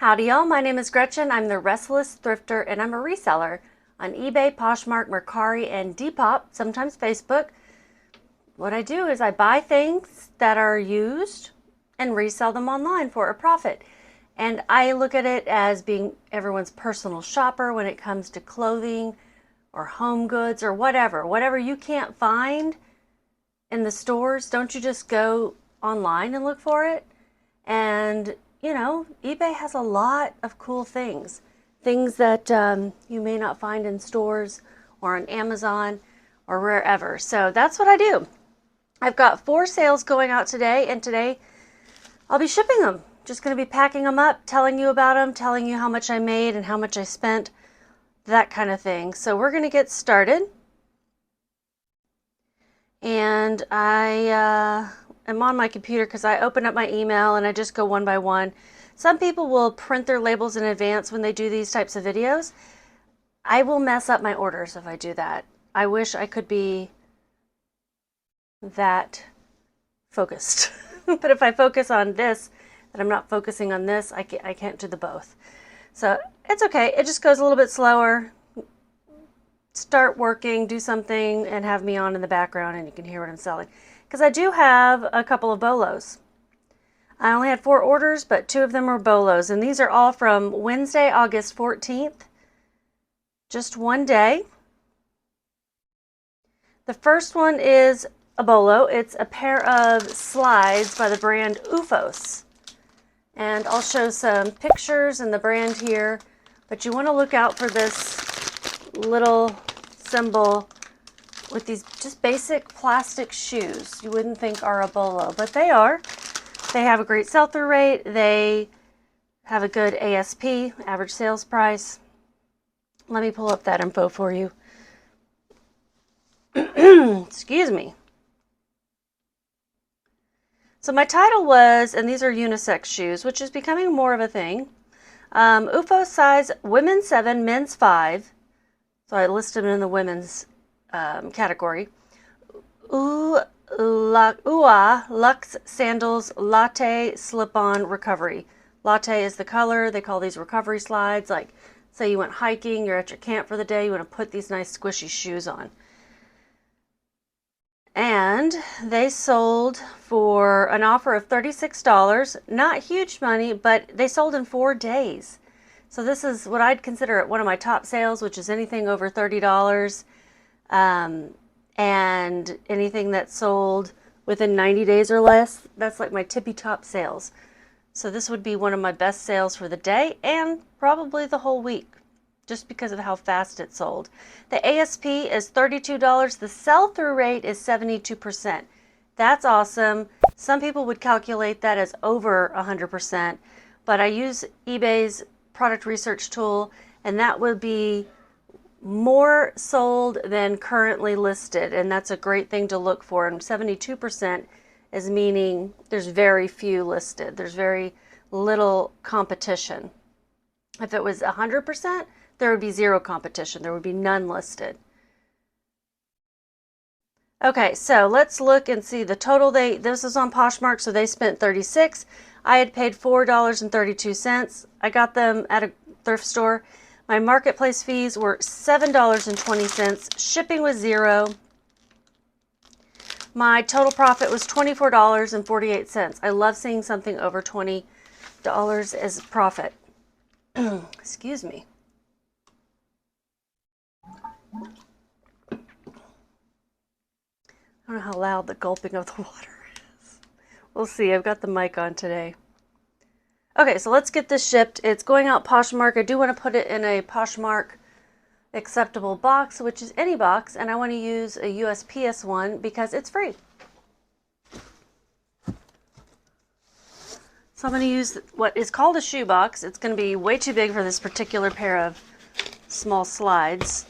Howdy y'all, my name is Gretchen. I'm the Restless Thrifter and I'm a reseller on eBay, Poshmark, Mercari, and Depop, sometimes Facebook. What I do is I buy things that are used and resell them online for a profit. And I look at it as being everyone's personal shopper when it comes to clothing or home goods or whatever you can't find in the stores. Don't you just go online and look for it? And you know, eBay has a lot of cool things that you may not find in stores or on Amazon or wherever. So that's what I do. I've got 4 sales going out today, and today I'll be shipping them. Just going to be packing them up, telling you about them, telling you how much I made and how much I spent, that kind of thing. So we're going to get started. And I am on my computer because I open up my email and I just go one by one. Some people will print their labels in advance when they do these types of videos. I will mess up my orders if I do that. I wish I could be that focused. But if I focus on this, and I'm not focusing on this, I can't do the both. So it's okay. It just goes a little bit slower. Start working, do something, and have me on in the background and you can hear what I'm selling. Because I do have a couple of bolos. I only had 4 orders, but 2 of them were bolos. And these are all from Wednesday, August 14th. Just one day. The first one is a bolo. It's a pair of slides by the brand UFOS. And I'll show some pictures and the brand here. But you want to look out for this little symbol with these just basic plastic shoes you wouldn't think are a bolo, but they are. They have a great sell-through rate. They have a good ASP, average sales price. Let me pull up that info for you. Excuse me. So my title was, and these are unisex shoes, which is becoming more of a thing. UFO size, women's 7, men's 5. So I listed them in the women's category. Ua Luxe Sandals Latte Slip-On Recovery. Latte is the color. They call these recovery slides. Like, say you went hiking, you're at your camp for the day, you want to put these nice squishy shoes on. And they sold for an offer of $36. Not huge money, but they sold in 4 days. So this is what I'd consider one of my top sales, which is anything over $30. And anything that's sold within 90 days or less, that's like my tippy top sales. So this would be one of my best sales for the day and probably the whole week, just because of how fast it sold. The ASP is $32. The sell-through rate is 72%. That's awesome. Some people would calculate that as over 100%, but I use eBay's product research tool, and that would be more sold than currently listed, and that's a great thing to look for. And 72% is meaning there's very few listed. There's very little competition. If it was 100%, there would be 0 competition. There would be none listed. Okay, so let's look and see the total. This is on Poshmark, so they spent $36. I had paid $4.32. I got them at a thrift store. My marketplace fees were $7.20. Shipping was 0. My total profit was $24.48. I love seeing something over $20 as profit. Excuse me. I don't know how loud the gulping of the water is. We'll see. I've got the mic on today. Okay, so let's get this shipped. It's going out Poshmark. I do want to put it in a Poshmark acceptable box, which is any box, and I want to use a USPS one because it's free. So I'm going to use what is called a shoe box. It's going to be way too big for this particular pair of small slides.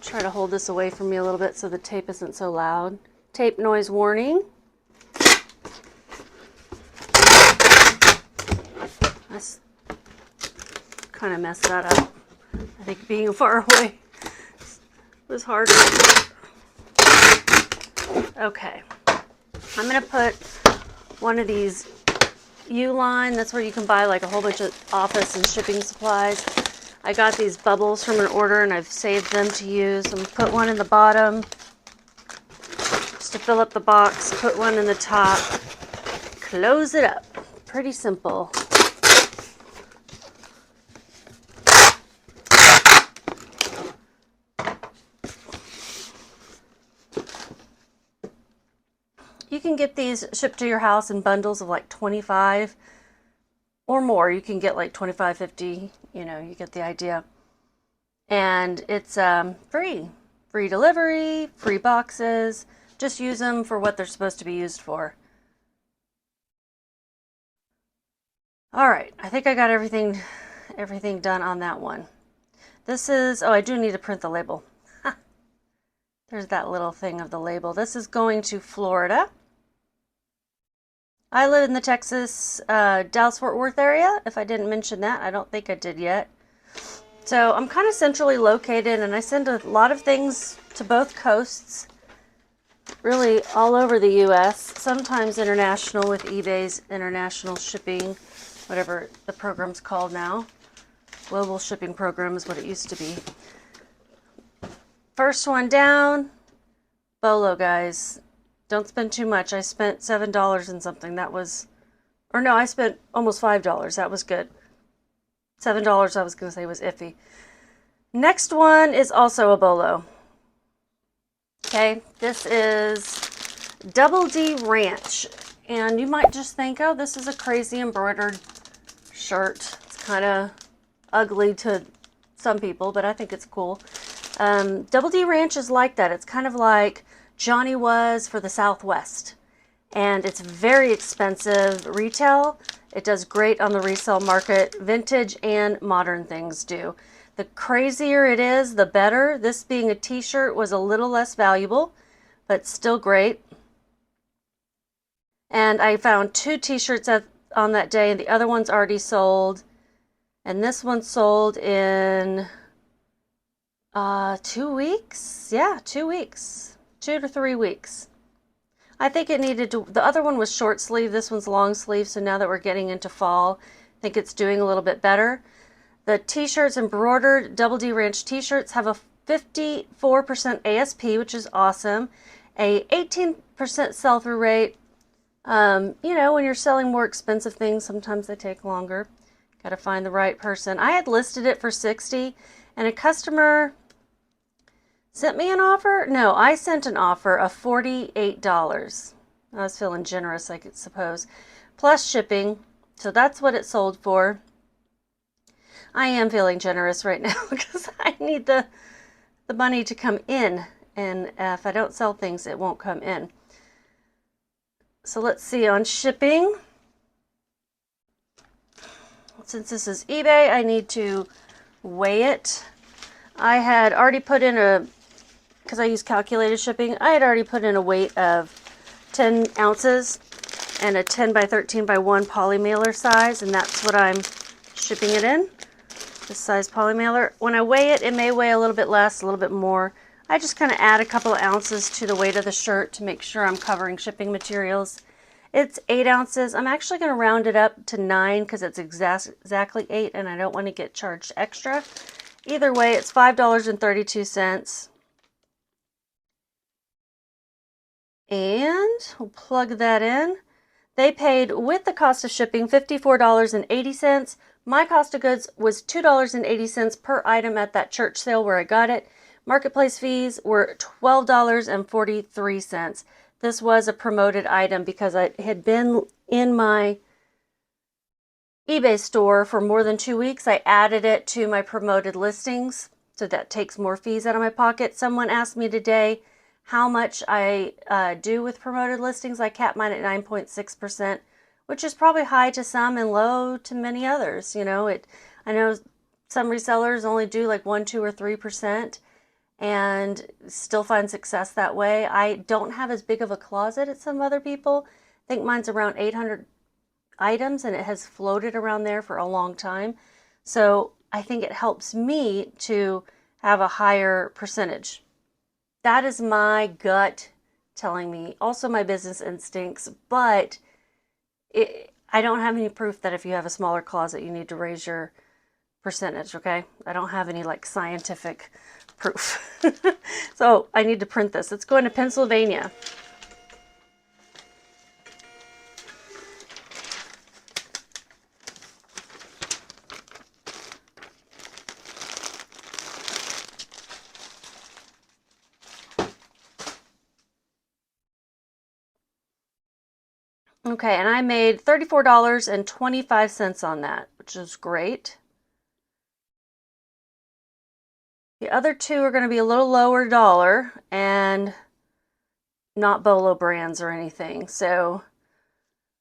Try to hold this away from me a little bit so the tape isn't so loud. Tape noise warning. I kind of messed that up. I think being far away was harder. Okay. I'm going to put one of these Uline. That's where you can buy like a whole bunch of office and shipping supplies. I got these bubbles from an order and I've saved them to use. I'm going to put one in the bottom just to fill up the box. Put one in the top. Close it up. Pretty simple. You can get these shipped to your house in bundles of like 25 or more. You can get like 25, 50, you know, you get the idea. And it's free. Free delivery, free boxes. Just use them for what they're supposed to be used for. All right, I think I got everything done on that one. This is, oh, I do need to print the label. There's that little thing of the label. This is going to Florida. I live in the Texas, Dallas-Fort Worth area. If I didn't mention that, I don't think I did yet. So I'm kind of centrally located, and I send a lot of things to both coasts, really all over the U.S., sometimes international with eBay's international shipping, whatever the program's called now. Global shipping program is what it used to be. First one down, Bolo, guys. Don't spend too much. I spent $7 and something. That was, or no, I spent almost $5. That was good. $7 I was going to say was iffy. Next one is also a Bolo. Okay, this is Double D Ranch. And you might just think, oh, this is a crazy embroidered shirt. It's kind of ugly to some people, but I think it's cool. Double D Ranch is like that. It's kind of like Johnny was for the Southwest. And it's very expensive retail. It does great on the resale market. Vintage and modern things do. The crazier it is, the better. This being a t-shirt was a little less valuable, but still great. And I found 2 t-shirts on that day, and the other one's already sold. And this one sold in 2 weeks. Yeah, 2 weeks. 2 to 3 weeks. I think it needed to, the other one was short sleeve, this one's long sleeve, so now that we're getting into fall, I think it's doing a little bit better. The t-shirts, embroidered Double D Ranch t-shirts, have a 54% ASP, which is awesome, a 18% sell-through rate. You know, when you're selling more expensive things, sometimes they take longer. Got to find the right person. I had listed it for $60, and a customer sent me an offer? No, I sent an offer of $48. I was feeling generous, I could suppose. Plus shipping. So that's what it sold for. I am feeling generous right now because I need the money to come in. And if I don't sell things, it won't come in. So let's see on shipping. Since this is eBay, I need to weigh it. I had already put in because I use calculated shipping, I had already put in a weight of 10 ounces and a 10 by 13 by 1 poly mailer size, and that's what I'm shipping it in, this size poly mailer. When I weigh it, it may weigh a little bit less, a little bit more. I just kind of add a couple of ounces to the weight of the shirt to make sure I'm covering shipping materials. It's 8 ounces. I'm actually going to round it up to 9 because it's exactly 8 and I don't want to get charged extra. Either way, it's $5.32. And we'll plug that in. They paid, with the cost of shipping, $54.80. My cost of goods was $2.80 per item at that church sale where I got it. Marketplace fees were $12.43. This was a promoted item because it had been in my eBay store for more than 2 weeks. I added it to my promoted listings, so that takes more fees out of my pocket. Someone asked me today how much I do with promoted listings. I cap mine at 9.6%, which is probably high to some and low to many others. You know, I know some resellers only do like 1, 2, or 3% and still find success that way. I don't have as big of a closet as some other people. I think mine's around 800 items and it has floated around there for a long time. So I think it helps me to have a higher percentage. That is my gut telling me, also my business instincts, but I don't have any proof that if you have a smaller closet, you need to raise your percentage, okay? I don't have any like scientific proof. So I need to print this. It's going to Pennsylvania. Okay, and I made $34.25 on that, which is great. The other two are going to be a little lower dollar and not Bolo brands or anything. So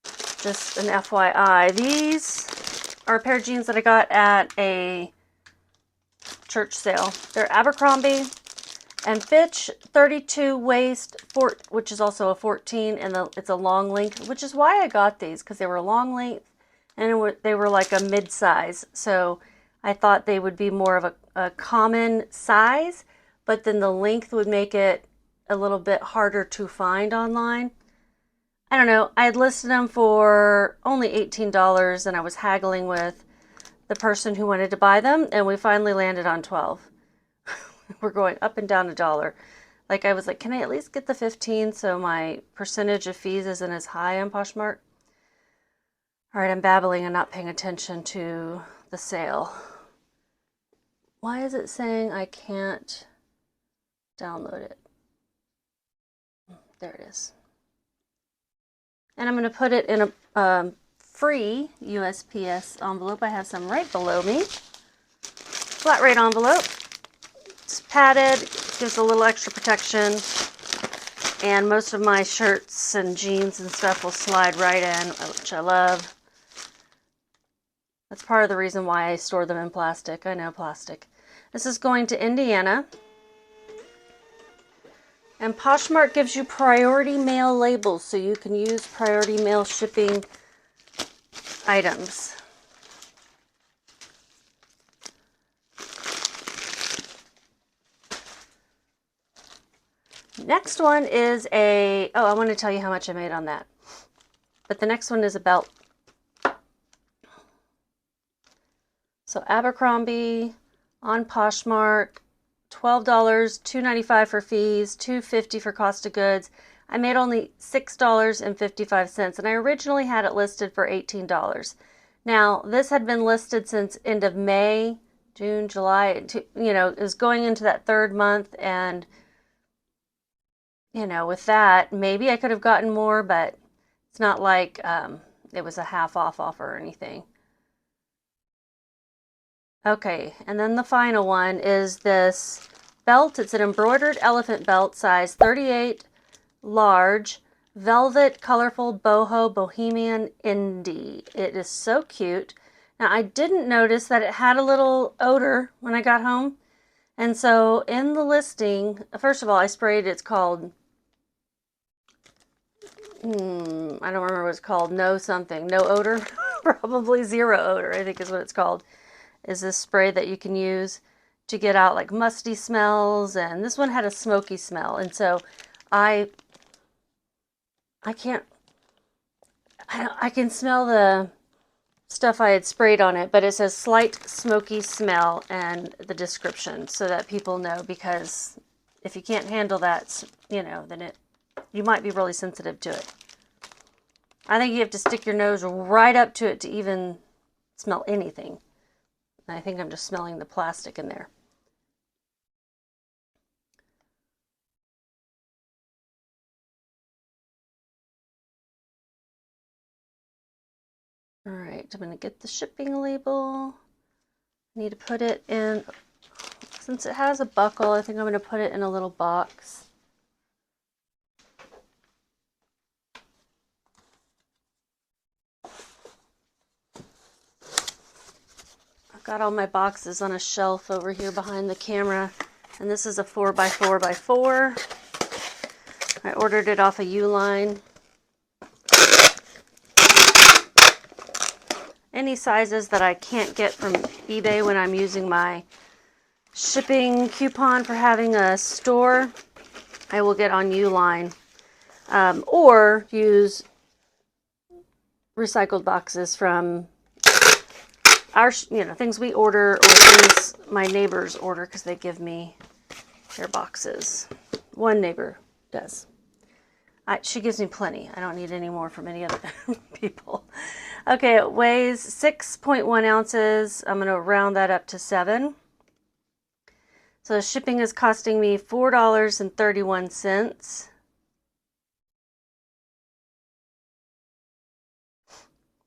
just an FYI. These are a pair of jeans that I got at a church sale. They're Abercrombie and Fitch 32 waist, which is also a 14, and it's a long length, which is why I got these, because they were long length and they were like a mid-size. So I thought they would be more of a common size, but then the length would make it a little bit harder to find online. I don't know. I had listed them for only $18, and I was haggling with the person who wanted to buy them, and we finally landed on 12. We're going up and down $1. Like, I was like, can I at least get the 15 so my percentage of fees isn't as high on Poshmark? All right, I'm babbling and not paying attention to the sale. Why is it saying I can't download it? There it is. And I'm going to put it in a free USPS envelope. I have some right below me. Flat rate envelope. It's padded, gives a little extra protection, and most of my shirts and jeans and stuff will slide right in, which I love. That's part of the reason why I store them in plastic. I know, plastic. This is going to Indiana. And Poshmark gives you priority mail labels, so you can use priority mail shipping items. Next one is I want to tell you how much I made on that. But the next one is a belt. So Abercrombie on Poshmark, $12, $2.95 for fees, $2.50 for cost of goods. I made only $6.55, and I originally had it listed for $18. Now, this had been listed since end of May, June, July, you know, it was going into that third month, and you know, with that, maybe I could have gotten more, but it's not like it was a half off offer or anything. Okay, and then the final one is this belt. It's an embroidered elephant belt, size 38, large, velvet, colorful, boho, bohemian, indie. It is so cute. Now, I didn't notice that it had a little odor when I got home. And so in the listing, first of all, I sprayed, it's called, I don't remember what it's called, no odor, probably zero odor, I think is what it's called, is this spray that you can use to get out like musty smells, and this one had a smoky smell, and so I can smell the stuff I had sprayed on it, but it says slight smoky smell and the description so that people know, because if you can't handle that, you know, then you might be really sensitive to it. I think you have to stick your nose right up to it to even smell anything. And I think I'm just smelling the plastic in there. All right, I'm going to get the shipping label. I need to put it in, since it has a buckle, I think I'm going to put it in a little box. I've got all my boxes on a shelf over here behind the camera, and this is a 4x4x4. I ordered it off a Uline. Any sizes that I can't get from eBay when I'm using my shipping coupon for having a store, I will get on Uline, or use recycled boxes from our, things we order or things my neighbors order because they give me their boxes. One neighbor does. She gives me plenty. I don't need any more from any other people. Okay, it weighs 6.1 ounces. I'm going to round that up to 7. So the shipping is costing me $4.31.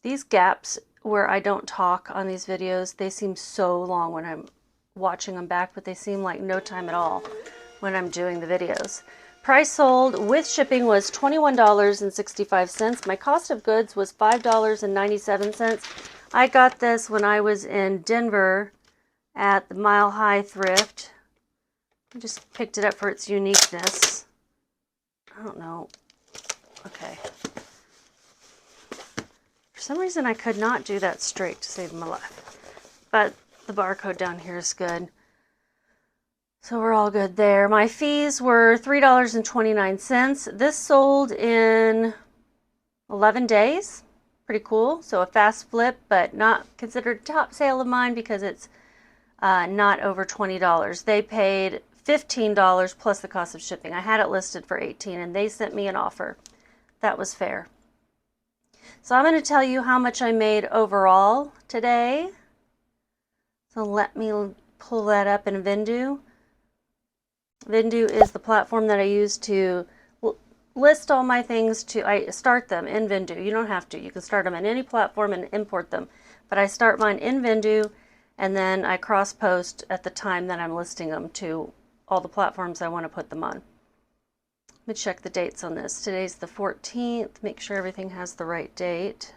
These gaps where I don't talk on these videos, they seem so long when I'm watching them back, but they seem like no time at all when I'm doing the videos. Price sold with shipping was $21.65. My cost of goods was $5.97. I got this when I was in Denver at the Mile High Thrift. I just picked it up for its uniqueness. I don't know. Okay. For some reason I could not do that straight to save my life. But the barcode down here is good. So we're all good there. My fees were $3.29. This sold in 11 days. Pretty cool. So a fast flip, but not considered top sale of mine because it's not over $20. They paid $15 plus the cost of shipping. I had it listed for $18 and they sent me an offer. That was fair. So I'm going to tell you how much I made overall today. So let me pull that up in Vendoo. Vendoo is the platform that I use to list all my things. I start them in Vendoo. You don't have to. You can start them in any platform and import them. But I start mine in Vendoo and then I cross-post at the time that I'm listing them to all the platforms I want to put them on. Let me check the dates on this. Today's the 14th. Make sure everything has the right date.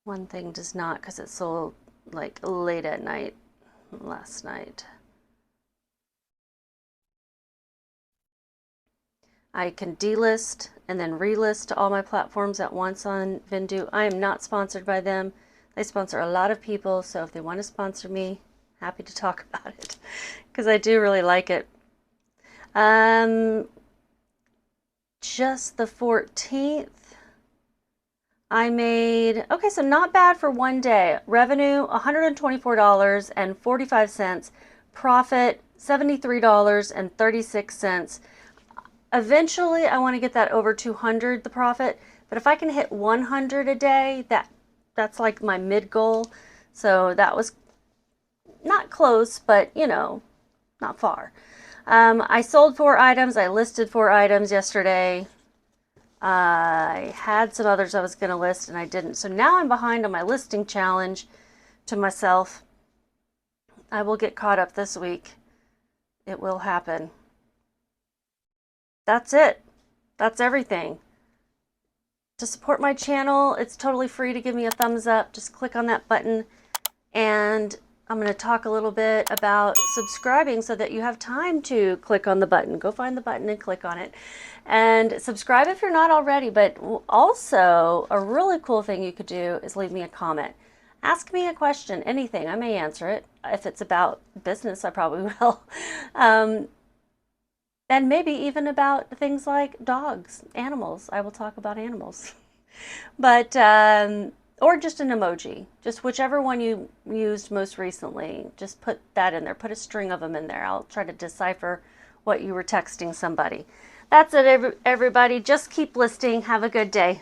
One thing does not because it sold like late at night last night. I can delist and then relist all my platforms at once on Vendoo. I am not sponsored by them. They sponsor a lot of people, so if they want to sponsor me, happy to talk about it because I do really like it. Just the 14th, I made, okay, so not bad for one day. Revenue, $124.45. Profit, $73.36. Eventually, I want to get that over 200, the profit. But if I can hit 100 a day, that's like my mid goal. So that was not close, but not far. I sold 4 items. I listed 4 items yesterday. I had some others I was going to list and I didn't. So now I'm behind on my listing challenge to myself. I will get caught up this week. It will happen. That's it. That's everything. To support my channel, it's totally free to give me a thumbs up. Just click on that button and I'm going to talk a little bit about subscribing so that you have time to click on the button. Go find the button and click on it. And subscribe if you're not already. But also, a really cool thing you could do is leave me a comment. Ask me a question, anything. I may answer it. If it's about business, I probably will. And maybe even about things like dogs, animals. I will talk about animals. But or just an emoji, just whichever one you used most recently, just put that in there, put a string of them in there. I'll try to decipher what you were texting somebody. That's it, everybody. Just keep listing. Have a good day.